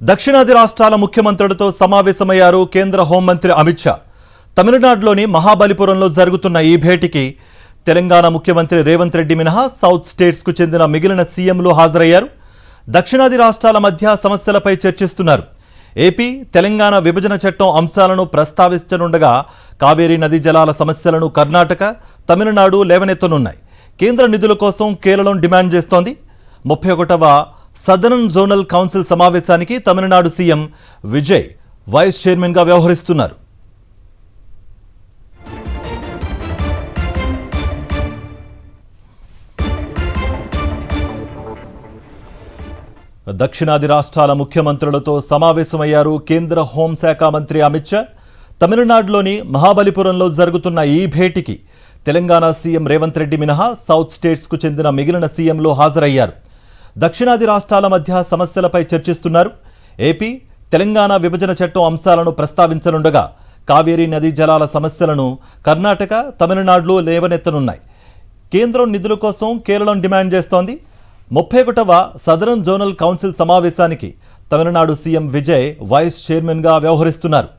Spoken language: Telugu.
దక్షిణాది రాష్ట్రాల ముఖ్యమంత్రులతో సమావేశమయ్యారు కేంద్ర హోంమంత్రి అమిత్ షా. తమిళనాడులోని మహాబలిపురంలో జరుగుతున్న ఈ భేటీకి తెలంగాణ ముఖ్యమంత్రి రేవంత్ రెడ్డి మినహా సౌత్ స్టేట్స్కు చెందిన మిగిలిన సీఎంలు హాజరయ్యారు. దక్షిణాది రాష్ట్రాల మధ్య సమస్యలపై చర్చిస్తున్నారు. ఏపీ, తెలంగాణ విభజన చట్టం అంశాలను ప్రస్తావించనుండగా కావేరీ నదీ జలాల సమస్యలను కర్ణాటక, తమిళనాడు లేవనెత్తనున్నాయి. కేంద్ర నిధుల కోసం కేరళం డిమాండ్ చేస్తోంది. 31వ సదరన్ జోనల్ కౌన్సిల్ సమావేశానికి తమిళనాడు సీఎం విజయ్ వైస్ చైర్మన్గా వ్యవహరిస్తున్నారు. దక్షిణాది రాష్ట్రాల ముఖ్యమంత్రులతో సమావేశమయ్యారు కేంద్ర హోంశాఖ మంత్రి అమిత్ షా. తమిళనాడులోని మహాబలిపురంలో జరుగుతున్న ఈ భేటీకి తెలంగాణ సీఎం రేవంత్ రెడ్డి మినహా సౌత్ స్టేట్స్కు చెందిన మిగిలిన సీఎంలు హాజరయ్యారు. దక్షిణాది రాష్ట్రాల మధ్య సమస్యలపై చర్చిస్తున్నారు. ఏపీ, తెలంగాణ విభజన చట్టం అంశాలను ప్రస్తావించనుండగా కావేరీ నదీ జలాల సమస్యలను కర్ణాటక, తమిళనాడులో లేవనెత్తనున్నాయి. కేంద్రం నిధుల కోసం కేరళం డిమాండ్ చేస్తోంది. 31వ సదరన్ జోనల్ కౌన్సిల్ సమావేశానికి తమిళనాడు సీఎం విజయ్ వైస్ చైర్మన్గా వ్యవహరిస్తున్నారు.